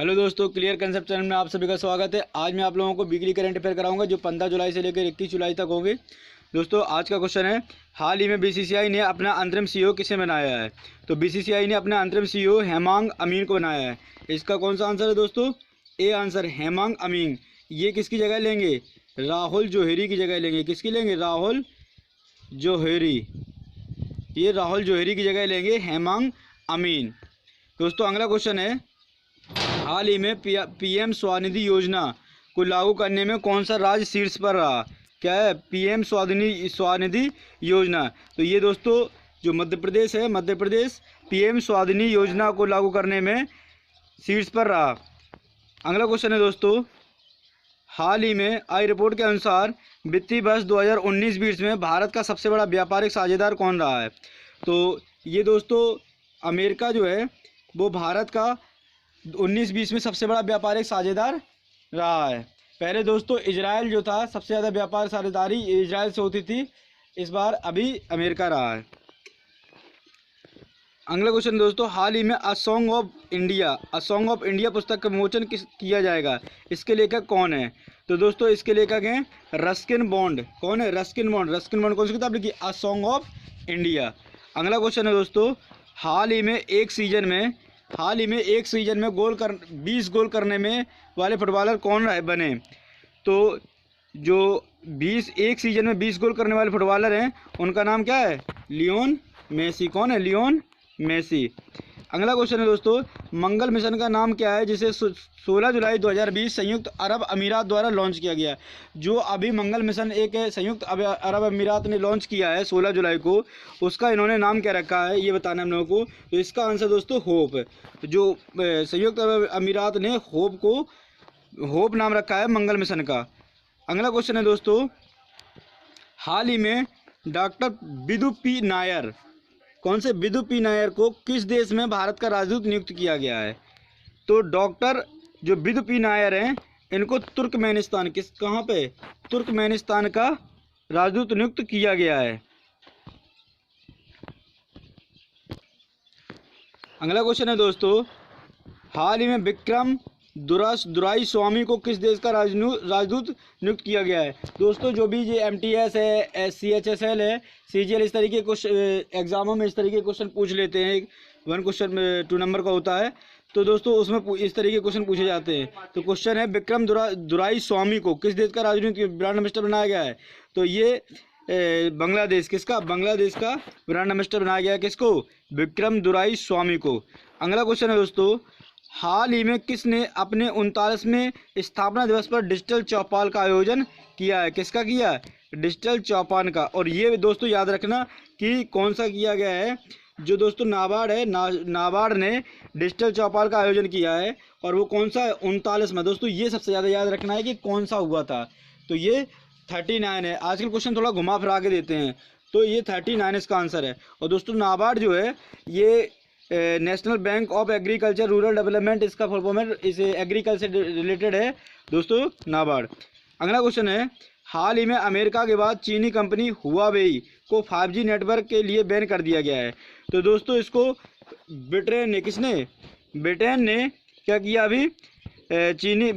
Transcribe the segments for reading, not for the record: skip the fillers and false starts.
Hello दोस्तों, clear concept channel में आप सभी का स्वागत है। आज मैं आप लोगों को वीकली करंट अफेयर कराऊंगा जो 15 जुलाई से लेकर 31 जुलाई तक होंगे। दोस्तों, आज का क्वेश्चन है, हाल ही में बीसीसीआई ने अपना अंतरिम सीईओ किसे बनाया है? तो बीसीसीआई ने अपना अंतरिम सीईओ हेमांग अमीन को बनाया है। इसका कौन सा आंसर है दोस्तों? ए आंसर, हेमांग अमीन। ये किसकी जगह लेंगे? राहुल जौहरी की जगह लेंगे। किसकी लेंगे? राहुल जौहरी। ये राहुल जौहरी की जगह लेंगे हेमांग अमीन। दोस्तों, अगला क्वेश्चन है, हाल ही में पीएम स्वनिधि योजना को लागू करने में कौन सा राज्य शीर्ष पर रहा? क्या है? पीएम स्वनिधि योजना। तो ये दोस्तों जो मध्य प्रदेश है, मध्य प्रदेश पीएम स्वनिधि योजना को लागू करने में शीर्ष पर रहा। अगला क्वेश्चन है दोस्तों, हाल ही में आई रिपोर्ट के अनुसार वित्तीय वर्ष 2019-20 में भारत का सबसे बड़ा व्यापारिक साझेदार कौन रहा है? तो ये दोस्तों अमेरिका जो है वो भारत का 19-20 में सबसे बड़ा व्यापारिक साझेदार रहा है। पहले दोस्तों इजराइल जो था, सबसे ज़्यादा व्यापार साझेदारी इजराइल से होती थी। इस बार अभी अमेरिका रहा है। अगला क्वेश्चन दोस्तों, हाल ही में अ सॉन्ग ऑफ इंडिया पुस्तक का विमोचन किया जाएगा। इसके लेखक कौन है? तो दोस्तों इसके लेखक हैं रस्किन बॉन्ड। कौन है? Ruskin bond. रस्किन बॉन्ड कौन सी किताब लिखी? A song of India. अगला क्वेश्चन है दोस्तों, हाल ही में एक सीजन में 20 गोल करने में वाले फुटबॉलर कौन बने? तो जो एक सीजन में 20 गोल करने वाले फुटबॉलर हैं उनका नाम क्या है? Leon Messi. कौन है? Leon Messi. अगला क्वेश्चन है दोस्तों, मंगल मिशन का नाम क्या है जिसे 16 जुलाई 2020 संयुक्त अरब अमीरात द्वारा लॉन्च किया गया? जो अभी मंगल मिशन एक संयुक्त अरब अमीरात ने लॉन्च किया है 16 जुलाई को, उसका इन्होंने नाम क्या रखा है ये बताना हम लोगों को। तो इसका आंसर दोस्तों होप। जो संयुक्त अरब अमीरात ने होप नाम रखा है मंगल मिशन का। अगला क्वेश्चन है दोस्तों, हाल ही में डॉक्टर विदु पी नायर, कौन से विदु पी नायर को किस देश में भारत का राजदूत नियुक्त किया गया है? तो डॉक्टर जो विदु पी नायर हैं इनको तुर्कमेनिस्तान, कहाँ पे? तुर्कमेनिस्तान का राजदूत नियुक्त किया गया है। अगला क्वेश्चन है दोस्तों, हाल ही में विक्रम दुराई स्वामी को किस देश का राजदूत नियुक्त किया गया है? दोस्तों जो भी ये MTS है, CHSL है, CGL, इस तरीके के एग्जामों में इस तरीके के क्वेश्चन पूछ लेते हैं। 1 क्वेश्चन 2 नंबर का होता है, तो दोस्तों उसमें इस तरीके के क्वेश्चन पूछे जाते हैं। तो क्वेश्चन है, विक्रम दुराई स्वामी को किस देश का राजनीतिक ब्रांड एम्बेसडर बनाया गया है? तो ये बांग्लादेश। किसका? बांग्लादेश का ब्रांड एम्बेसडर बनाया गया है। किसको? विक्रम दुराई स्वामी को। अगला क्वेश्चन है दोस्तों, हाल ही में किसने अपने 39वें स्थापना दिवस पर डिजिटल चौपाल का आयोजन किया है? किसका किया है? डिजिटल चौपाल का। और ये दोस्तों याद रखना कि कौन सा किया गया है। जो दोस्तों नाबार्ड है, नाबार्ड ने डिजिटल चौपाल का आयोजन किया है। और वो कौन सा है? 39 में। दोस्तों ये सबसे ज़्यादा याद रखना है कि कौन सा हुआ था। तो ये 39 है। आजकल क्वेश्चन थोड़ा घुमा फिरा के देते हैं, तो ये 39 इसका आंसर है। और दोस्तों नाबार्ड जो है ये national bank of agriculture rural development, इसका फुल फॉर्म है, इसे एग्रीकल्चर रिलेटेड है दोस्तों नाबार्ड। अगला क्वेश्चन है, हाल ही में अमेरिका के बाद चीनी कंपनी हुआवेई को 5G नेटवर्क के लिए बैन कर दिया गया है। तो दोस्तों इसको ब्रिटेन ने, किसने? ब्रिटेन ने क्या किया? अभी चीनी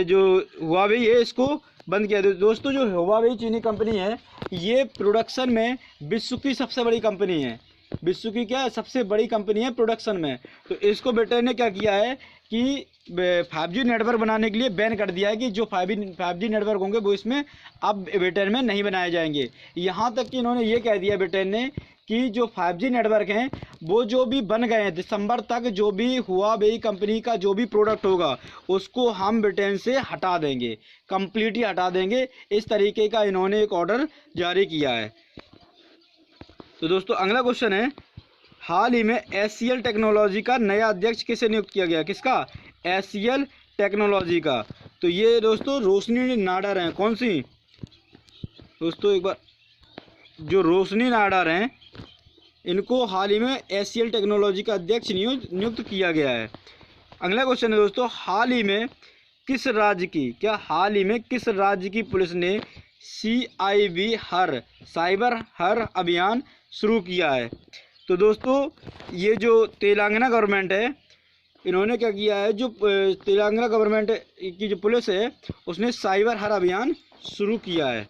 जो हुआवेई है इसको बंद किया। दोस्तों जो हुआवेई चीनी कंपनी है ये प्रोडक्शन में विश्व की सबसे बड़ी कंपनी है। विश्व की क्या सबसे बड़ी कंपनी है प्रोडक्शन में। तो इसको ब्रिटेन ने क्या किया है कि 5G नेटवर्क बनाने के लिए बैन कर दिया है कि जो 5G नेटवर्क होंगे वो इसमें अब ब्रिटेन में नहीं बनाए जाएंगे। यहाँ तक कि इन्होंने ये कह दिया ब्रिटेन ने कि जो 5G नेटवर्क हैं वो जो भी बन गए हैं दिसंबर तक, जो भी हुआवेई कंपनी का जो भी प्रोडक्ट होगा उसको हम ब्रिटेन से हटा देंगे, कंप्लीटली हटा देंगे। इस तरीके का इन्होंने एक ऑर्डर जारी किया है। तो दोस्तों अगला क्वेश्चन है, हाल ही में SCL टेक्नोलॉजी का नया अध्यक्ष किसे नियुक्त किया गया? किसका? SCL टेक्नोलॉजी का। तो ये दोस्तों रोशनी नाडार हैं। कौन सी? दोस्तों एक बार, जो रोशनी नाडार हैं इनको हाल ही में SCL टेक्नोलॉजी का अध्यक्ष नियुक्त किया गया है। अगला क्वेश्चन है दोस्तों, हाल ही में किस राज्य की पुलिस ने CIB साइबर हर अभियान शुरू किया है? तो दोस्तों ये जो तेलंगाना गवर्नमेंट है इन्होंने क्या किया है, जो तेलंगाना गवर्नमेंट की जो पुलिस है उसने साइबर हर अभियान शुरू किया है।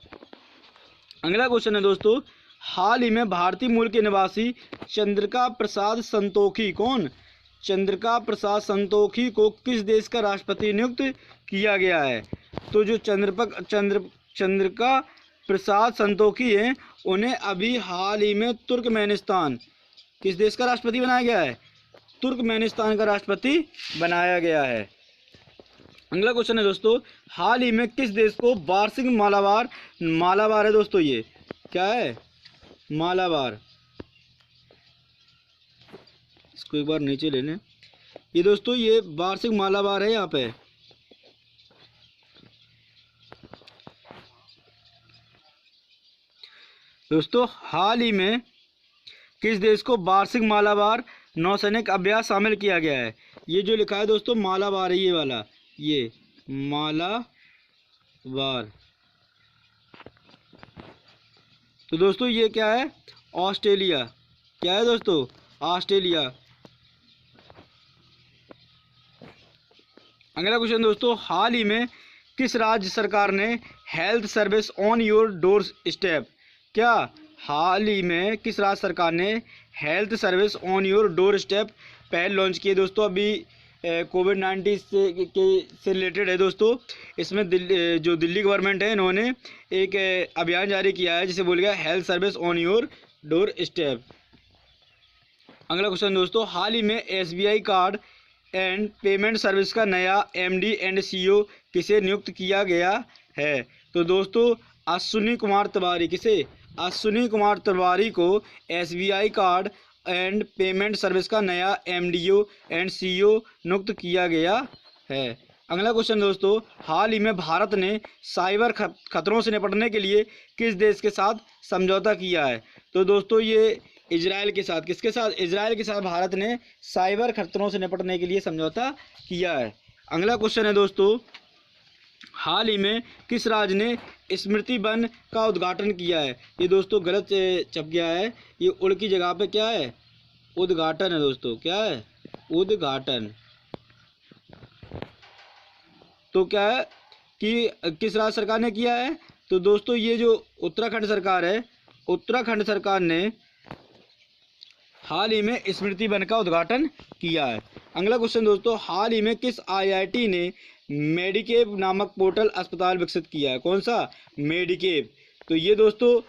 अगला क्वेश्चन है दोस्तों, हाल ही में भारतीय मूल के निवासी चंद्रिका प्रसाद संतोखी, कौन, चंद्रिका प्रसाद संतोखी को किस देश का राष्ट्रपति नियुक्त किया गया है? तो जो चंद्रिका प्रसाद संतोखी हैं उन्हें अभी हाल ही में तुर्कमेनिस्तान, किस देश का राष्ट्रपति बनाया गया है? तुर्कमेनिस्तान का राष्ट्रपति बनाया गया है। अगला क्वेश्चन है दोस्तों, हाल ही में किस देश को वार्षिक मालाबार है दोस्तों, ये क्या है, मालाबार, इसको एक बार नीचे ले लें, ये दोस्तों ये वार्षिक मालाबार है यहाँ पे। दोस्तों हाल ही में किस देश को वार्षिक मालाबार नौसैनिक अभ्यास शामिल किया गया है? ये जो लिखा है दोस्तों मालाबार है, ये वाला, ये मालाबार। तो दोस्तों ये क्या है, ऑस्ट्रेलिया, क्या है दोस्तों, ऑस्ट्रेलिया। अगला क्वेश्चन दोस्तों, हाल ही में किस राज्य सरकार ने health service on your door step, क्या हाल ही में किस राज्य सरकार ने health service on your door step पहल लॉन्च की है? दोस्तों अभी कोविड-19 से रिलेटेड है दोस्तों। इसमें जो दिल्ली गवर्नमेंट है इन्होंने एक अभियान जारी किया है जिसे बोल गया health service on your door step. अगला क्वेश्चन दोस्तों, हाल ही में SBI card and payment service का नया MD एंड CEO किसे नियुक्त किया गया है? तो दोस्तों अश्विनी कुमार तिवारी, किसे, अश्विनी कुमार तिवारी को SBI card and payment service का नया MDO एंड CEO नियुक्त किया गया है। अगला क्वेश्चन दोस्तों, हाल ही में भारत ने साइबर खतरों से निपटने के लिए किस देश के साथ समझौता किया है? तो दोस्तों ये इजराइल के साथ, किसके साथ, इजराइल के साथ भारत ने साइबर खतरों से निपटने के लिए समझौता किया है। अगला क्वेश्चन है दोस्तों, हाल ही में किस राज्य ने स्मृति वन का उद्घाटन किया है? ये दोस्तों गलत छप गया है, ये उड़ की जगह पे क्या है, उद्घाटन है दोस्तों, क्या है, उद्घाटन। तो क्या है कि किस राज्य सरकार ने किया है? तो दोस्तों ये जो उत्तराखंड सरकार है, उत्तराखंड सरकार ने हाल ही में स्मृति वन का उद्घाटन किया है। अगला क्वेश्चन दोस्तों, हाल ही में किस IIT ने मेडिकेब नामक पोर्टल अस्पताल विकसित किया है? कौन सा, मेडिकेब। तो ये दोस्तों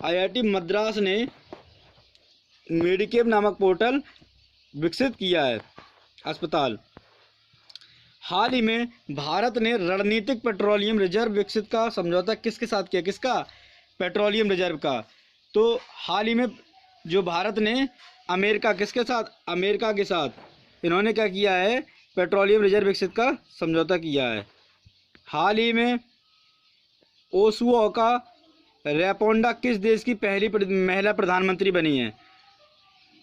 IIT मद्रास ने मेडिकेब नामक पोर्टल विकसित किया है, अस्पताल। हाल ही में भारत ने रणनीतिक पेट्रोलियम रिजर्व विकसित का समझौता किसके साथ किया, किसका, पेट्रोलियम रिजर्व का। तो हाल ही में जो भारत ने अमेरिका, किसके साथ, अमेरिका के साथ इन्होंने क्या किया है, पेट्रोलियम रिजर्व विकसित का समझौता किया है। हाल ही में ओसुओका रेपोंडा किस देश की पहली महिला प्रधानमंत्री बनी है?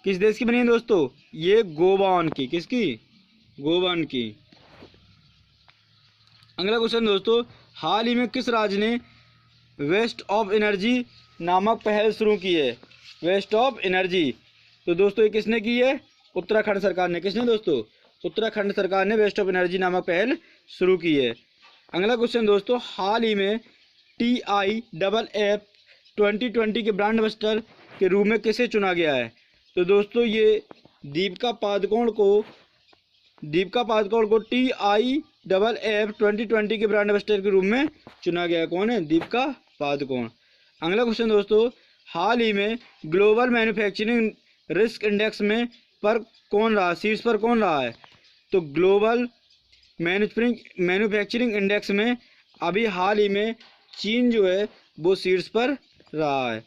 किस देश की बनी है दोस्तों? ये गोवान की, किसकी, गोवान की। अगला क्वेश्चन दोस्तों, हाल ही में किस राज्य ने वेस्ट ऑफ एनर्जी नामक पहल शुरू की है? Waste of energy. तो दोस्तों ये किसने की है? उत्तराखंड सरकार ने। किसने दोस्तों? उत्तराखंड सरकार ने वेस्ट ऑफ एनर्जी नामक पहल शुरू की है। अगला क्वेश्चन दोस्तों, हाल ही में TIFF 2020 के ब्रांड एम्बेसडर के रूप में किसे चुना गया है? तो दोस्तों ये दीपिका पादुकोण को TIFF 2020 के ब्रांड एम्बेसडर के रूप में चुना गया है। कौन है? दीपिका पादुकोण। अगला क्वेश्चन दोस्तों, हाल ही में ग्लोबल मैन्युफैक्चरिंग रिस्क इंडेक्स में पर कौन रहा, शीर्ष पर कौन रहा है? तो ग्लोबल मैन्युफैक्चरिंग इंडेक्स में अभी हाल ही में चीन जो है वो शीर्ष पर रहा है।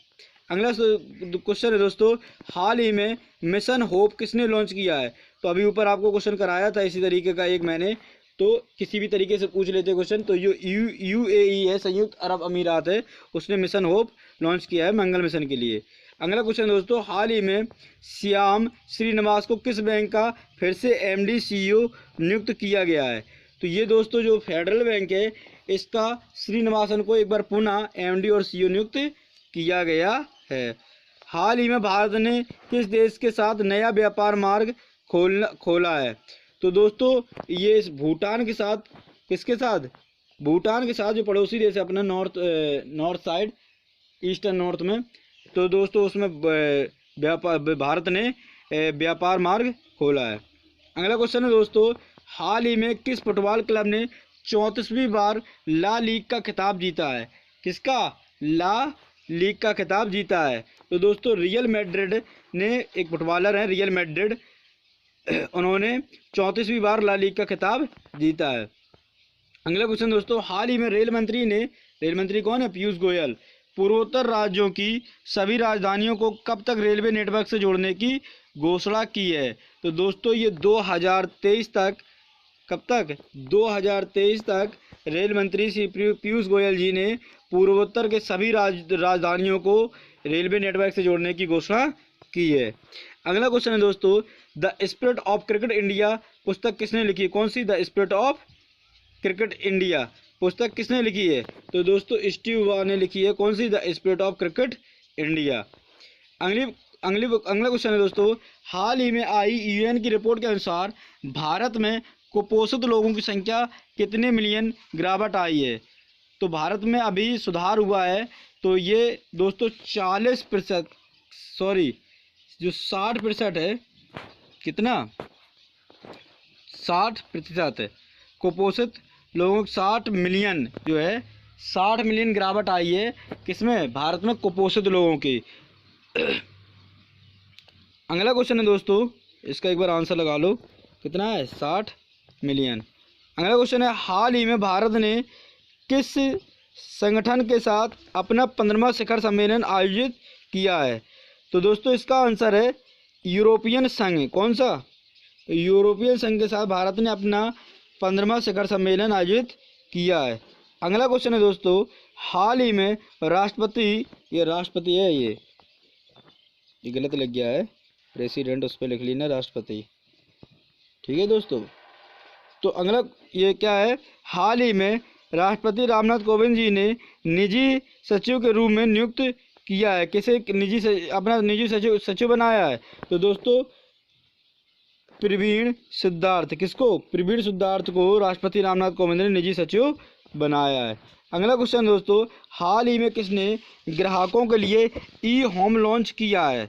अगला क्वेश्चन है दोस्तों, हाल ही में मिशन होप किसने लॉन्च किया है? तो अभी ऊपर आपको क्वेश्चन कराया था इसी तरीके का एक मैंने, तो किसी भी तरीके से पूछ लेते क्वेश्चन। तो जो UAE है, संयुक्त अरब अमीरात है, उसने मिशन होप लॉन्च किया है मंगल मिशन के लिए। अगला क्वेश्चन दोस्तों, हाल ही में श्याम श्रीनिवास को किस बैंक का फिर से MD CEO नियुक्त किया गया है? तो ये दोस्तों जो फेडरल बैंक है इसका श्रीनिवासन को एक बार पुनः MD और CEO नियुक्त किया गया है। हाल ही में भारत ने किस देश के साथ नया व्यापार मार्ग खोला है। तो दोस्तों ये इस भूटान के साथ, किसके साथ, भूटान के साथ, जो पड़ोसी देश है अपना नॉर्थ साइड, ईस्टर्न नॉर्थ में। तो दोस्तों उसमें भारत ने व्यापार मार्ग खोला है। अगला क्वेश्चन है दोस्तों, हाल ही में किस फुटबॉल क्लब ने 34वीं बार ला लीग का खिताब जीता है? किसका? ला लीग का खिताब जीता है। तो दोस्तों रियल मैड्रिड ने, एक फुटबॉलर है रियल मैड्रिड, उन्होंने 34वीं बार ला लीग का खिताब जीता है। अगला क्वेश्चन दोस्तों, हाल ही में रेल मंत्री कौन है? पीयूष गोयल, पूर्वोत्तर राज्यों की सभी राजधानियों को कब तक रेलवे नेटवर्क से जोड़ने की घोषणा की है? तो दोस्तों ये 2023 तक, कब तक? 2023 तक रेल मंत्री श्री पीयूष गोयल जी ने पूर्वोत्तर के सभी राजधानियों को रेलवे नेटवर्क से जोड़ने की घोषणा की है। अगला क्वेश्चन है दोस्तों, the spirit of cricket India पुस्तक किसने लिखी है? कौन सी? The spirit of cricket India पुस्तक किसने लिखी है? तो दोस्तों स्टीव वॉ ने लिखी है। कौन सी? The spirit of cricket India. अगला क्वेश्चन है दोस्तों, हाल ही में आई यूएन की रिपोर्ट के अनुसार भारत में कुपोषित लोगों की संख्या कितने मिलियन गिरावट आई है? तो भारत में अभी सुधार हुआ है। तो ये दोस्तों 40%, सॉरी जो 60% है, कितना? 60% है कुपोषित लोगों, 60 मिलियन जो है, 60 मिलियन गिरावट आई है किसमें? भारत में कुपोषित लोगों की। अगला क्वेश्चन है दोस्तों, इसका एक बार आंसर लगा लो, कितना है? 60 मिलियन। अगला क्वेश्चन है, हाल ही में भारत ने किस संगठन के साथ अपना 15वां शिखर सम्मेलन आयोजित किया है? तो दोस्तों इसका आंसर है यूरोपियन संघ। कौन सा? यूरोपियन संघ के साथ भारत ने अपना 15वां शिखर सम्मेलन आयोजित किया है। अगला क्वेश्चन है दोस्तों, हाल ही में राष्ट्रपति, ये राष्ट्रपति है, ये गलत लग गया है, प्रेसिडेंट उस पर लिख ली ना, राष्ट्रपति, ठीक है दोस्तों। तो अगला ये क्या है, हाल ही में राष्ट्रपति रामनाथ कोविंद जी ने निजी सचिव के रूप में नियुक्त किया है। किसे अपना निजी सचिव बनाया है? तो दोस्तों प्रवीण सिद्धार्थ। किसको? प्रवीण सिद्धार्थ को राष्ट्रपति रामनाथ कोविंद ने निजी सचिव बनाया है। अगला क्वेश्चन दोस्तों, हाल ही में किसने ग्राहकों के लिए ई होम लॉन्च किया है?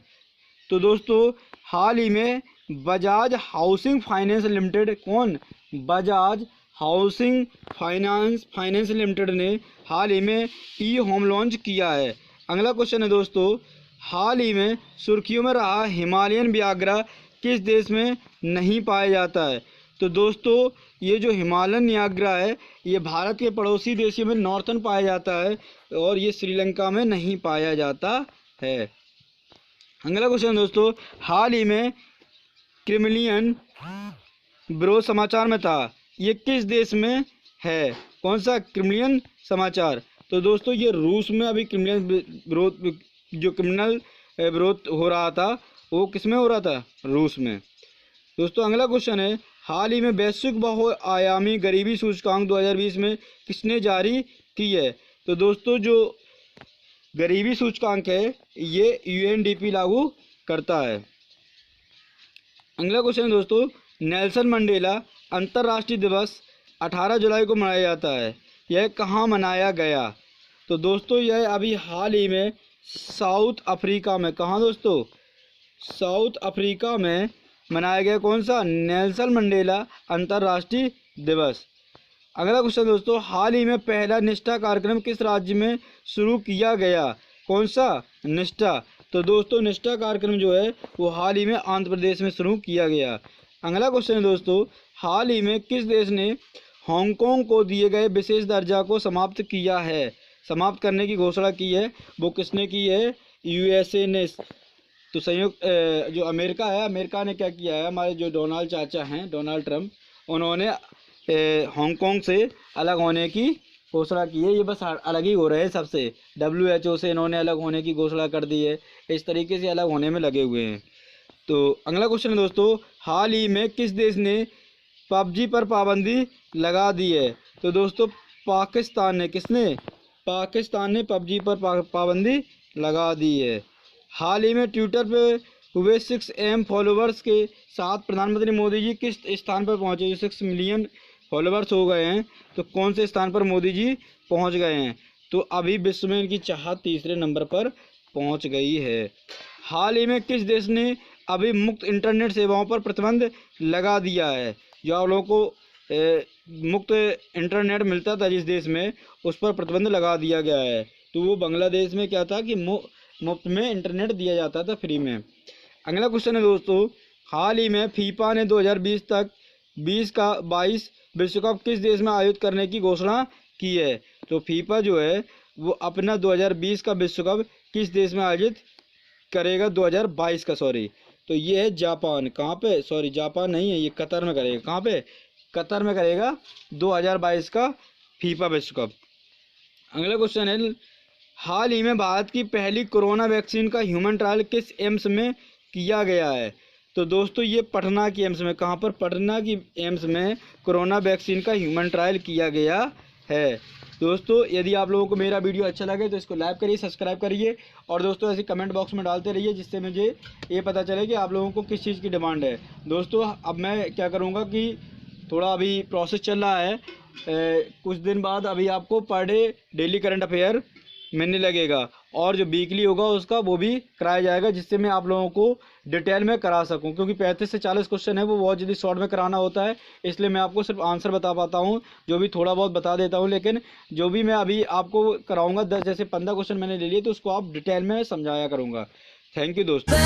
तो दोस्तों हाल ही में बजाज हाउसिंग फाइनेंस लिमिटेड, कौन? बजाज हाउसिंग फाइनेंस लिमिटेड ने हाल ही में ई होम लॉन्च किया है। अगला क्वेश्चन है दोस्तों, हाल ही में सुर्खियों में रहा हिमालयन व्याघ्र किस देश में नहीं पाया जाता है? तो दोस्तों ये जो हिमालयन व्याघ्र है ये भारत के पड़ोसी देशों में नॉर्थन पाया जाता है और ये श्रीलंका में नहीं पाया जाता है। अगला क्वेश्चन दोस्तों, हाल ही में क्रिमिलियन विरोध समाचार में था, ये किस देश में है? कौन सा क्रिमिलियन समाचार? तो दोस्तों ये रूस में अभी क्रिमिलियन विरोध, जो क्रिमिनल विरोध हो रहा था वो किस में हो रहा था? रूस में। दोस्तों अगला क्वेश्चन है, हाल ही में वैश्विक बहुआयामी गरीबी सूचकांक 2020 में किसने जारी की है? तो दोस्तों जो गरीबी सूचकांक है ये यूएनडीपी लागू करता है। अगला क्वेश्चन है दोस्तों, नेल्सन मंडेला अंतर्राष्ट्रीय दिवस 18 जुलाई को मनाया जाता है, यह कहाँ मनाया गया? तो दोस्तों यह अभी हाल ही में साउथ अफ्रीका में, कहाँ दोस्तों? साउथ अफ्रीका में मनाया गया। कौन सा? नेल्सन मंडेला अंतर्राष्ट्रीय दिवस। अगला क्वेश्चन दोस्तों, हाल ही में पहला निष्ठा कार्यक्रम किस राज्य में शुरू किया गया? कौन सा? निष्ठा। तो दोस्तों निष्ठा कार्यक्रम जो है वो हाल ही में आंध्र प्रदेश में शुरू किया गया। अगला क्वेश्चन है दोस्तों, हाल ही में किस देश ने हांगकांग को दिए गए विशेष दर्जा को समाप्त किया है? समाप्त करने की घोषणा की है, वो किसने की है? यूएसए ने। तो संयुक्त जो अमेरिका है, अमेरिका ने क्या किया है, हमारे जो डोनाल्ड चाचा हैं, डोनाल्ड ट्रंप, उन्होंने हांगकांग से अलग होने की घोषणा की है। ये बस अलग ही हो रहे हैं सबसे, WHO से इन्होंने अलग होने की घोषणा कर दी है, इस तरीके से अलग होने में लगे हुए हैं। तो अगला क्वेश्चन है दोस्तों, हाल ही में किस देश ने PUBG पर पाबंदी लगा दी है? तो दोस्तों पाकिस्तान ने। किसने? पाकिस्तान ने PUBG पर पाबंदी लगा दी है। हाल ही में ट्विटर पे हुए 6M फॉलोवर्स के साथ प्रधानमंत्री मोदी जी किस स्थान पर पहुंचे? जो 6 मिलियन फॉलोवर्स हो गए हैं तो कौन से स्थान पर मोदी जी पहुंच गए हैं? तो अभी विश्व में इनकी चाहत तीसरे नंबर पर पहुंच गई है। हाल ही में किस देश ने अभी मुक्त इंटरनेट सेवाओं पर प्रतिबंध लगा दिया है? जो आप लोगों को मुक्त इंटरनेट मिलता था जिस देश में, उस पर प्रतिबंध लगा दिया गया है। तो वो बांग्लादेश में क्या था कि मुफ्त में इंटरनेट दिया जाता था, फ्री में। अगला क्वेश्चन है दोस्तों, हाल ही में फीफा ने 2020 तक 22 विश्व कप किस देश में आयोजित करने की घोषणा की है? तो फीफा जो है वो अपना 2020 का विश्व कप किस देश में आयोजित करेगा? 2022 का, सॉरी। तो ये है जापान। कहाँ पे? सॉरी, जापान नहीं है, ये कतर में करेगा। कहाँ पे? कतर में करेगा 2022 का फीफा विश्व कप। अगला क्वेश्चन है, हाल ही में भारत की पहली कोरोना वैक्सीन का ह्यूमन ट्रायल किस एम्स में किया गया है? तो दोस्तों ये पटना की एम्स में। कहाँ पर? पटना की एम्स में कोरोना वैक्सीन का ह्यूमन ट्रायल किया गया है। दोस्तों यदि आप लोगों को मेरा वीडियो अच्छा लगे तो इसको लाइक करिए, सब्सक्राइब करिए, और दोस्तों ऐसे कमेंट बॉक्स में डालते रहिए जिससे मुझे ये पता चले कि आप लोगों को किस चीज़ की डिमांड है। दोस्तों अब मैं क्या करूँगा कि थोड़ा अभी प्रोसेस चल रहा है, कुछ दिन बाद अभी आपको per day daily current affair मिलने लगेगा, और जो वीकली होगा उसका वो भी कराया जाएगा, जिससे मैं आप लोगों को डिटेल में करा सकूं। क्योंकि 35 से 40 क्वेश्चन है वो बहुत जल्दी शॉर्ट में कराना होता है, इसलिए मैं आपको सिर्फ आंसर बता पाता हूं, जो भी थोड़ा बहुत बता देता हूं। लेकिन जो भी मैं अभी आपको कराऊंगा 10 जैसे 15 क्वेश्चन मैंने ले लिए तो उसको आप डिटेल में समझाया करूँगा। थैंक यू दोस्तों।